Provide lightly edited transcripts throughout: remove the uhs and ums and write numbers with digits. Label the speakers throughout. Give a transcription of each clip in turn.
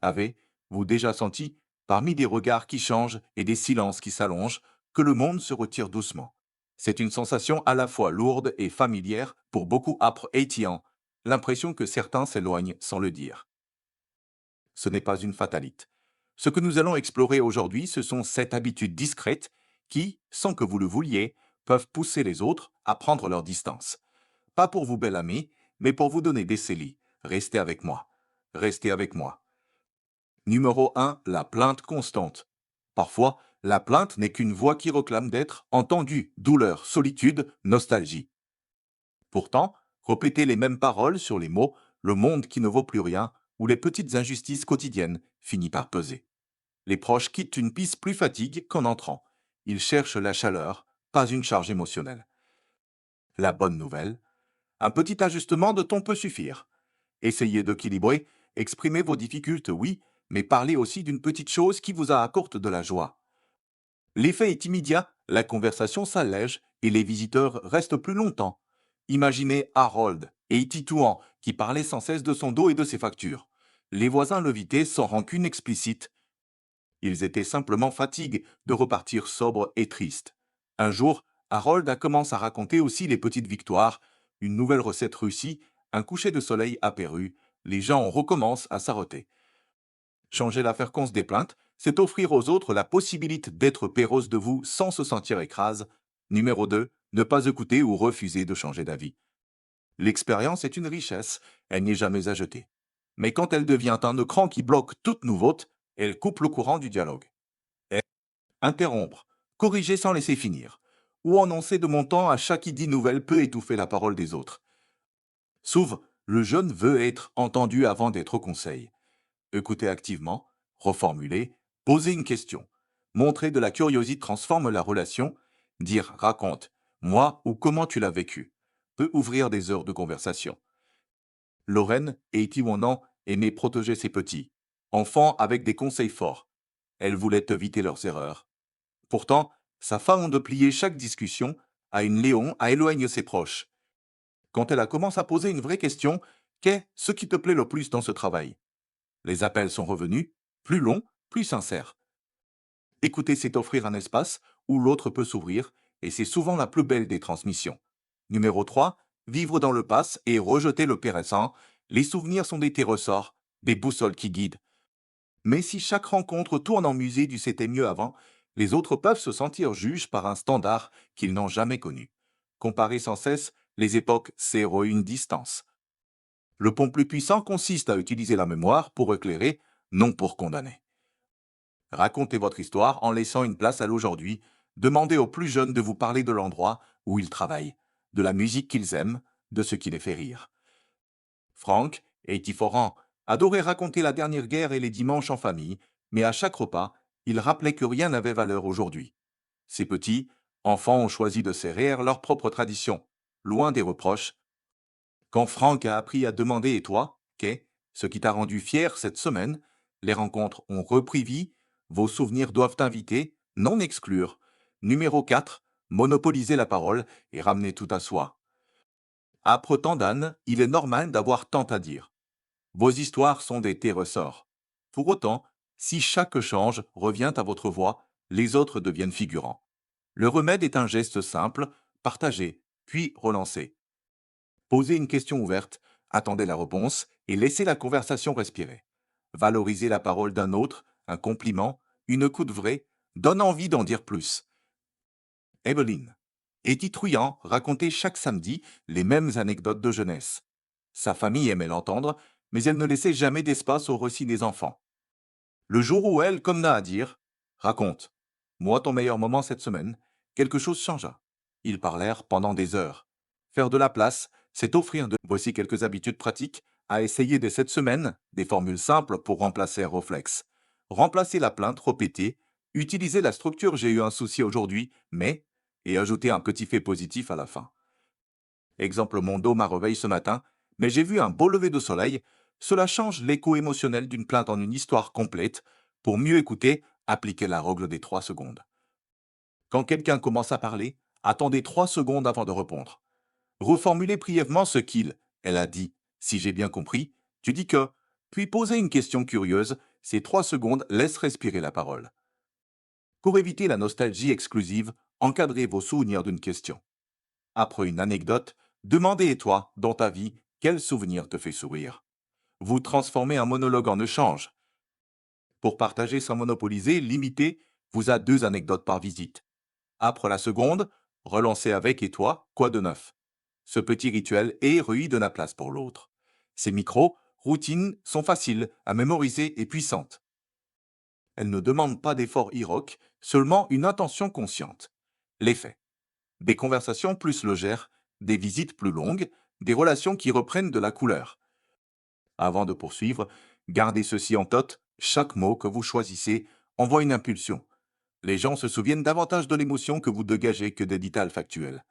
Speaker 1: Avez-vous déjà senti, parmi des regards qui changent et des silences qui s'allongent, que le monde se retire doucement? C'est une sensation à la fois lourde et familière pour beaucoup âpres étillants, l'impression que certains s'éloignent sans le dire. Ce n'est pas une fatalite. Ce que nous allons explorer aujourd'hui, ce sont 7 habitudes discrètes qui, sans que vous le vouliez, peuvent pousser les autres à prendre leur distance. Pas pour vous, bel ami, mais pour vous donner des CELI. Restez avec moi. Restez avec moi. Numéro 1, la plainte constante. Parfois, la plainte n'est qu'une voix qui réclame d'être entendue. Douleur, solitude, nostalgie. Pourtant, répéter les mêmes paroles sur les mots, le monde qui ne vaut plus rien, ou les petites injustices quotidiennes, finit par peser. Les proches quittent une piste plus fatigue qu'en entrant. Ils cherchent la chaleur, pas une charge émotionnelle. La bonne nouvelle, un petit ajustement de ton peut suffire. Essayez d'équilibrer, exprimez vos difficultés, oui, mais parlez aussi d'une petite chose qui vous apporte de la joie. L'effet est immédiat, la conversation s'allège et les visiteurs restent plus longtemps. Imaginez Harold et Titouan qui parlaient sans cesse de son dos et de ses factures. Les voisins l'évitaient sans rancune explicite. Ils étaient simplement fatigués de repartir sobres et tristes. Un jour, Harold a commencé à raconter aussi les petites victoires, une nouvelle recette réussie, un coucher de soleil apparu, les gens recommencent à s'arrêter. Changer la fréquence des plaintes, c'est offrir aux autres la possibilité d'être péros de vous sans se sentir écrase. Numéro 2, ne pas écouter ou refuser de changer d'avis. L'expérience est une richesse, elle n'est jamais à jeter. Mais quand elle devient un écran qui bloque toute nouveauté, elle coupe le courant du dialogue. Et interrompre, corriger sans laisser finir, ou annoncer de mon temps à chaque idée nouvelle peut étouffer la parole des autres. Souvent, le jeune veut être entendu avant d'être au conseil. Écouter activement, reformuler, poser une question. Montrer de la curiosité transforme la relation. Dire raconte, moi ou comment tu l'as vécu, peut ouvrir des heures de conversation. Lorraine et Itiwonan aimaient protéger ses petits, enfants avec des conseils forts. Elle voulait éviter leurs erreurs. Pourtant, sa femme de plier chaque discussion à une Léon à éloigner ses proches. Quand elle a commencé à poser une vraie question, qu'est ce qui te plaît le plus dans ce travail? Les appels sont revenus, plus longs, plus sincères. Écouter, c'est offrir un espace où l'autre peut s'ouvrir, et c'est souvent la plus belle des transmissions. Numéro 3, vivre dans le passé et rejeter le récent. Les souvenirs sont des ressorts, des boussoles qui guident. Mais si chaque rencontre tourne en musée du c'était mieux avant, les autres peuvent se sentir juges par un standard qu'ils n'ont jamais connu. Comparer sans cesse les époques, c'est une distance. Le pont plus puissant consiste à utiliser la mémoire pour éclairer, non pour condamner. Racontez votre histoire en laissant une place à l'aujourd'hui. Demandez aux plus jeunes de vous parler de l'endroit où ils travaillent, de la musique qu'ils aiment, de ce qui les fait rire. Franck et Tiforan adoraient raconter la dernière guerre et les dimanches en famille, mais à chaque repas, ils rappelaient que rien n'avait valeur aujourd'hui. Ces petits, enfants ont choisi de serrer leur propre tradition, loin des reproches. Quand Franck a appris à demander et toi, qu'est ce qui t'a rendu fier cette semaine, les rencontres ont repris vie, vos souvenirs doivent inviter, non exclure. Numéro 4, monopoliser la parole et ramener tout à soi. Après tant d'ânes, il est normal d'avoir tant à dire. Vos histoires sont des ressorts. Pour autant, si chaque change revient à votre voix, les autres deviennent figurants. Le remède est un geste simple, partagé, puis relancé. Posez une question ouverte, attendez la réponse et laissez la conversation respirer. Valorisez la parole d'un autre, un compliment, une écoute vraie, donne envie d'en dire plus. Evelyn. Edith Trouillant racontait chaque samedi les mêmes anecdotes de jeunesse. Sa famille aimait l'entendre, mais elle ne laissait jamais d'espace au récit des enfants. Le jour où elle, comme n'a à dire, raconte. Moi, ton meilleur moment cette semaine, quelque chose changea. Ils parlèrent pendant des heures. Faire de la place, c'est offrir de... Voici quelques habitudes pratiques à essayer dès cette semaine, des formules simples pour remplacer un réflexe. Remplacer la plainte répétée, utiliser la structure j'ai eu un souci aujourd'hui, mais, et ajouter un petit fait positif à la fin. Exemple, mon dos m'a réveillé ce matin, mais j'ai vu un beau lever de soleil. Cela change l'écho émotionnel d'une plainte en une histoire complète. Pour mieux écouter, appliquez la règle des 3 secondes. Quand quelqu'un commence à parler, attendez 3 secondes avant de répondre. Reformulez brièvement ce qu'il, elle a dit. Si j'ai bien compris, tu dis que. Puis posez une question curieuse. ces 3 secondes laissent respirer la parole. Pour éviter la nostalgie exclusive, encadrez vos souvenirs d'une question. Après une anecdote, demandez et toi, dans ta vie, quel souvenir te fait sourire. Vous transformez un monologue en échange. Pour partager sans monopoliser, limitez vous à 2 anecdotes par visite. Après la seconde, relancez avec et toi, quoi de neuf. Ce petit rituel héroï de la place pour l'autre. Ces routines sont faciles à mémoriser et puissantes. Elles ne demandent pas d'effort iroque, seulement une intention consciente. L'effet. Des conversations plus légères, des visites plus longues, des relations qui reprennent de la couleur. Avant de poursuivre, gardez ceci en tête, chaque mot que vous choisissez envoie une impulsion. Les gens se souviennent davantage de l'émotion que vous dégagez que des détails factuels.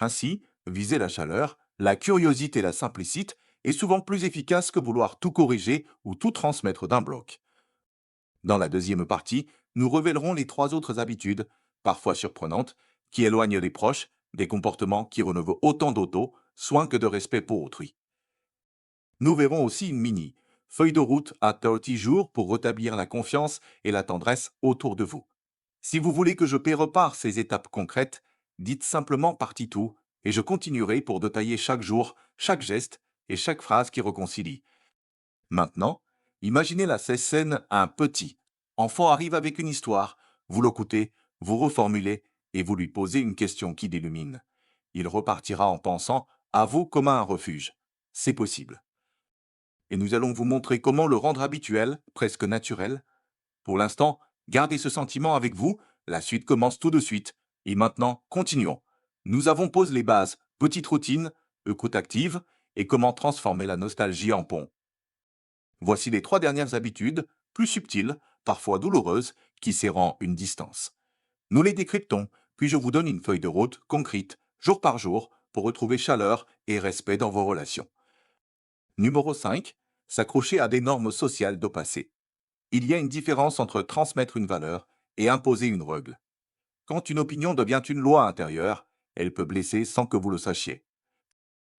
Speaker 1: Ainsi, viser la chaleur, la curiosité et la simplicité est souvent plus efficace que vouloir tout corriger ou tout transmettre d'un bloc. Dans la deuxième partie, nous révélerons les 3 autres habitudes, parfois surprenantes, qui éloignent les proches, des comportements qui renouvellent autant d'auto, soin que de respect pour autrui. Nous verrons aussi une mini feuille de route à 30 jours pour rétablir la confiance et la tendresse autour de vous. Si vous voulez que je prépare ces étapes concrètes, dites simplement partie tout et je continuerai pour détailler chaque jour, chaque geste et chaque phrase qui réconcilie. Maintenant, imaginez la scène à un petit. Enfant arrive avec une histoire, vous l'écoutez, vous reformulez et vous lui posez une question qui l'illumine. Il repartira en pensant à vous comme à un refuge. C'est possible. Et nous allons vous montrer comment le rendre habituel, presque naturel. Pour l'instant, gardez ce sentiment avec vous, la suite commence tout de suite. Et maintenant, continuons. Nous avons posé les bases, petite routine, écoute active, et comment transformer la nostalgie en pont. Voici les 3 dernières habitudes, plus subtiles, parfois douloureuses, qui serrent une distance. Nous les décryptons, puis je vous donne une feuille de route concrète, jour par jour, pour retrouver chaleur et respect dans vos relations. Numéro 5. S'accrocher à des normes sociales de passé. Il y a une différence entre transmettre une valeur et imposer une règle. Quand une opinion devient une loi intérieure, elle peut blesser sans que vous le sachiez.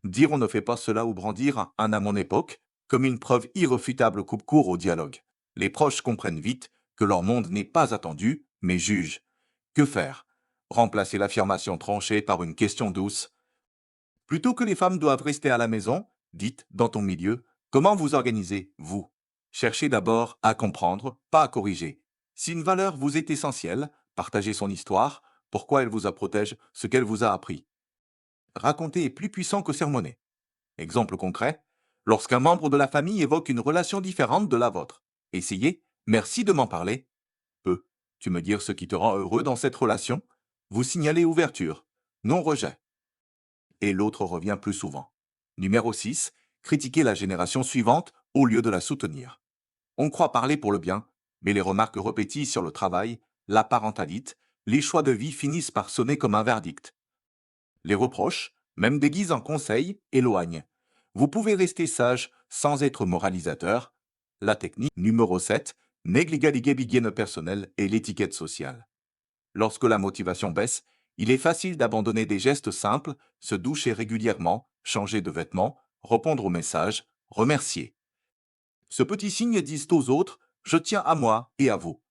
Speaker 1: Dire on ne fait pas cela ou brandir un à mon époque comme une preuve irréfutable coupe court au dialogue. Les proches comprennent vite que leur monde n'est pas attendu, mais jugent. Que faire? Remplacer l'affirmation tranchée par une question douce. Plutôt que les femmes doivent rester à la maison, dites dans ton milieu, comment vous organisez, vous? Cherchez d'abord à comprendre, pas à corriger. Si une valeur vous est essentielle, partagez son histoire, pourquoi elle vous a protégé, ce qu'elle vous a appris. Raconter est plus puissant que sermonner. Exemple concret, lorsqu'un membre de la famille évoque une relation différente de la vôtre, essayez, merci de m'en parler. Peux-tu me dire ce qui te rend heureux dans cette relation? Vous signalez ouverture, non rejet. Et l'autre revient plus souvent. Numéro 6. Critiquer la génération suivante au lieu de la soutenir. On croit parler pour le bien, mais les remarques répétées sur le travail, la parentalité, les choix de vie finissent par sonner comme un verdict. Les reproches, même déguisés en conseils, éloignent. Vous pouvez rester sage sans être moralisateur. La technique numéro 7, négliger l'hygiène personnelle et l'étiquette sociale. Lorsque la motivation baisse, il est facile d'abandonner des gestes simples, se doucher régulièrement, changer de vêtements, répondre aux messages, remercier. Ce petit signe dit aux autres, je tiens à moi et à vous.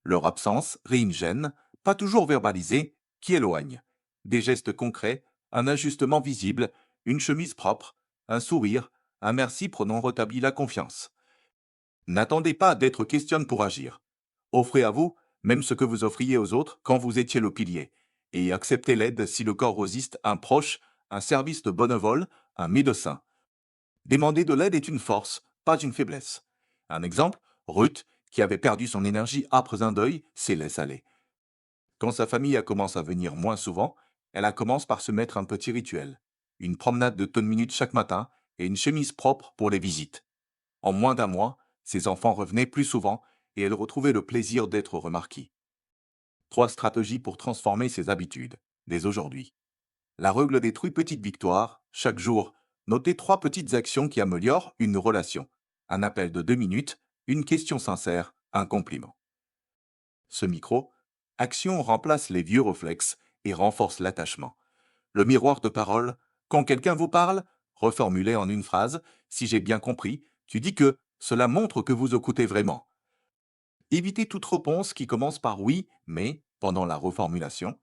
Speaker 1: Leur absence rit une gêne, pas toujours verbalisée, qui éloigne. Des gestes concrets, un ajustement visible, une chemise propre, un sourire, un merci prenant rétablit la confiance. N'attendez pas d'être questionné pour agir. Offrez à vous même ce que vous offriez aux autres quand vous étiez le pilier, et acceptez l'aide si le corps résiste, un proche, un service de bonne un médecin. Demander de l'aide est une force, pas une faiblesse. Un exemple, Ruth, qui avait perdu son énergie après un deuil, s'est laissée aller. Quand sa famille a commencé à venir moins souvent, elle a commencé par se mettre un petit rituel. Une promenade de 30 minutes chaque matin et une chemise propre pour les visites. En moins d'1 mois, ses enfants revenaient plus souvent et elle retrouvait le plaisir d'être remarquée. 3 stratégies pour transformer ses habitudes, dès aujourd'hui. La règle des 3 petites victoires, chaque jour, notez 3 petites actions qui améliorent une relation. Un appel de 2 minutes, une question sincère, un compliment. Ce micro, action remplace les vieux réflexes et renforce l'attachement. Le miroir de parole, quand quelqu'un vous parle, reformulez en une phrase, si j'ai bien compris, tu dis que Cela montre que vous écoutez vraiment. Évitez toute réponse qui commence par oui, mais pendant la reformulation.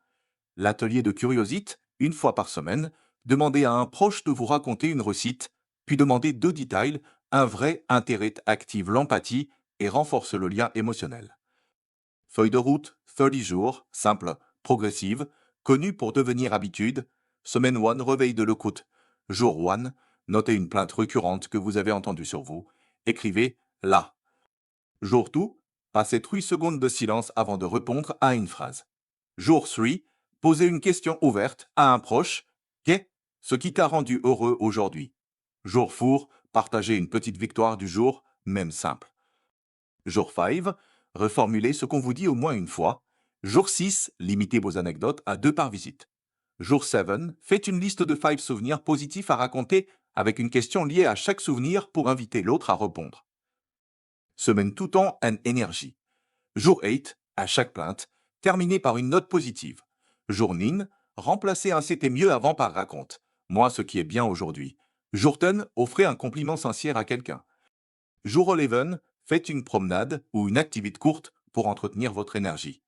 Speaker 1: L'atelier de curiosité, une fois par semaine, demandez à un proche de vous raconter une recette, puis demandez 2 détails. Un vrai intérêt active l'empathie et renforce le lien émotionnel. Feuille de route, 30 jours, simple, progressive, connue pour devenir habitude. Semaine 1, réveil de l'écoute. Jour 1, notez une plainte récurrente que vous avez entendue sur vous. Écrivez là. Jour 2, passez 3 secondes de silence avant de répondre à une phrase. Jour 3, posez une question ouverte à un proche. Qu'est ce qui t'a rendu heureux aujourd'hui? Jour 4, partagez une petite victoire du jour, même simple. Jour 5, reformulez ce qu'on vous dit au moins une fois. Jour 6, limitez vos anecdotes à 2 par visite. Jour 7, faites une liste de 5 souvenirs positifs à raconter avec une question liée à chaque souvenir pour inviter l'autre à répondre. Semaine tout en énergie. Jour 8, à chaque plainte, terminez par une note positive. Jour 9, remplacez un c'était mieux avant par raconte. Moi, ce qui est bien aujourd'hui. Jour 10, offrez un compliment sincère à quelqu'un. Jour 11, faites une promenade ou une activité courte pour entretenir votre énergie.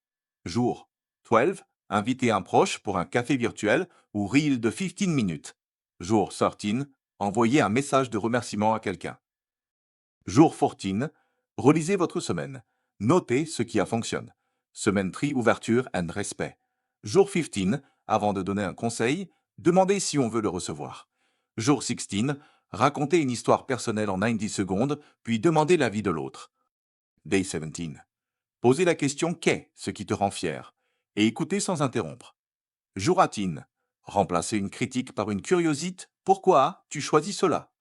Speaker 1: Jour 12, invitez un proche pour un café virtuel ou reel de 15 minutes. Jour 13, envoyez un message de remerciement à quelqu'un. Jour 14, relisez votre semaine. Notez ce qui a fonctionné. Semaine tri, ouverture and respect. Jour 15, avant de donner un conseil, demandez si on veut le recevoir. Jour 16, racontez une histoire personnelle en 90 secondes, puis demandez l'avis de l'autre. Day 17. Posez la question qu'est ce qui te rend fier et écoutez sans interrompre. Jour 18. Remplacez une critique par une curiosité. Pourquoi tu choisis cela?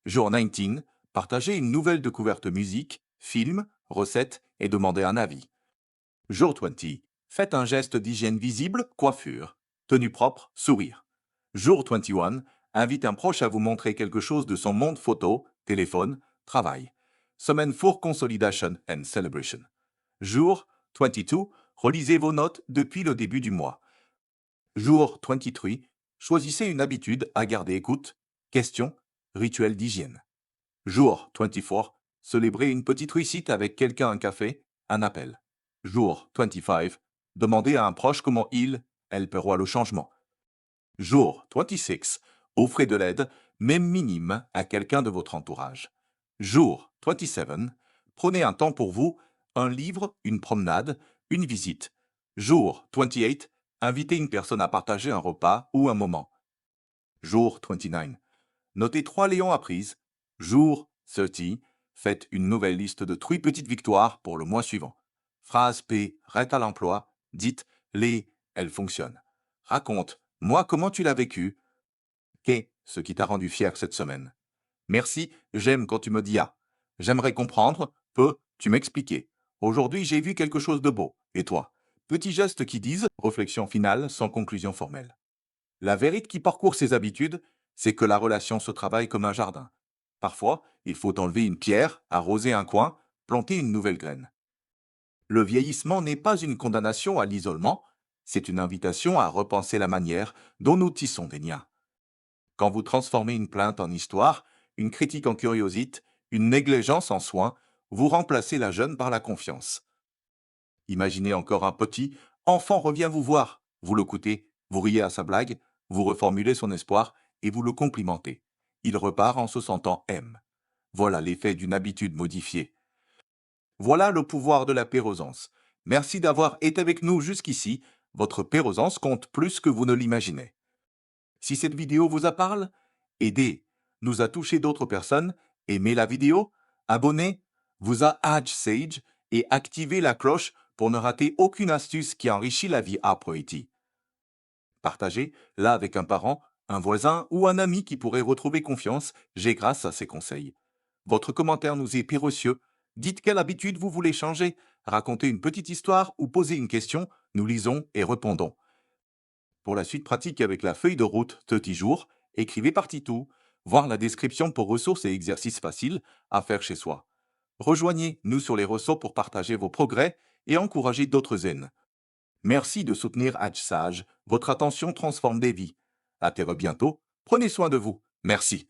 Speaker 1: Jour 19. Partagez une nouvelle découverte musique, film, recette et demandez un avis. Jour 20. Faites un geste d'hygiène visible, coiffure, tenue propre, sourire. Jour 21. Invite un proche à vous montrer quelque chose de son monde photo, téléphone, travail. Semaine for consolidation and celebration. Jour 22. Relisez vos notes depuis le début du mois. Jour 23. Choisissez une habitude à garder écoute, question, rituel d'hygiène. Jour 24. Célébrez une petite réussite avec quelqu'un, un café, un appel. Jour 25. Demandez à un proche comment elle peut voir le changement. Jour 26. Offrez de l'aide, même minime, à quelqu'un de votre entourage. Jour 27. Prenez un temps pour vous, un livre, une promenade, une visite. Jour 28. Invitez une personne à partager un repas ou un moment. Jour 29. Notez 3 léons apprises. Jour 30. Faites une nouvelle liste de 3 petites victoires pour le mois suivant. Phrase P, reste à l'emploi. Dites les, elle fonctionne. Raconte, moi comment tu l'as vécu? Qu'est ce qui t'a rendu fier cette semaine? Merci, j'aime quand tu me dis ah. J'aimerais comprendre, peux-tu m'expliquer? Aujourd'hui, j'ai vu quelque chose de beau. Et toi? Petits gestes qui disent réflexion finale sans conclusion formelle. La vérité qui parcourt ses habitudes, c'est que la relation se travaille comme un jardin. Parfois, il faut enlever une pierre, arroser un coin, planter une nouvelle graine. Le vieillissement n'est pas une condamnation à l'isolement, c'est une invitation à repenser la manière dont nous tissons des liens. Quand vous transformez une plainte en histoire, une critique en curiosité, une négligence en soin, vous remplacez la jeune par la confiance. Imaginez encore un petit enfant revient vous voir, vous l'écoutez, vous riez à sa blague, vous reformulez son espoir et vous le complimentez. Il repart en se sentant aime. Voilà l'effet d'une habitude modifiée. Voilà le pouvoir de la pérosance. Merci d'avoir été avec nous jusqu'ici. Votre pérosance compte plus que vous ne l'imaginez. Si cette vidéo vous a parlé, aidez, nous a touché d'autres personnes, aimez la vidéo, abonnez, vous a Sage et activez la cloche pour ne rater aucune astuce qui enrichit la vie après IT. Partagez-la avec un parent, un voisin ou un ami qui pourrait retrouver confiance, j'ai grâce à ces conseils. Votre commentaire nous est précieux. Dites quelle habitude vous voulez changer, racontez une petite histoire ou posez une question, nous lisons et répondons. Pour la suite pratique avec la feuille de route 30 jours, écrivez partie tout, voir la description pour ressources et exercices faciles à faire chez soi. Rejoignez-nous sur les ressources pour partager vos progrès et encourager d'autres zen. Merci de soutenir Sage. Votre attention transforme des vies. À très bientôt. Prenez soin de vous. Merci.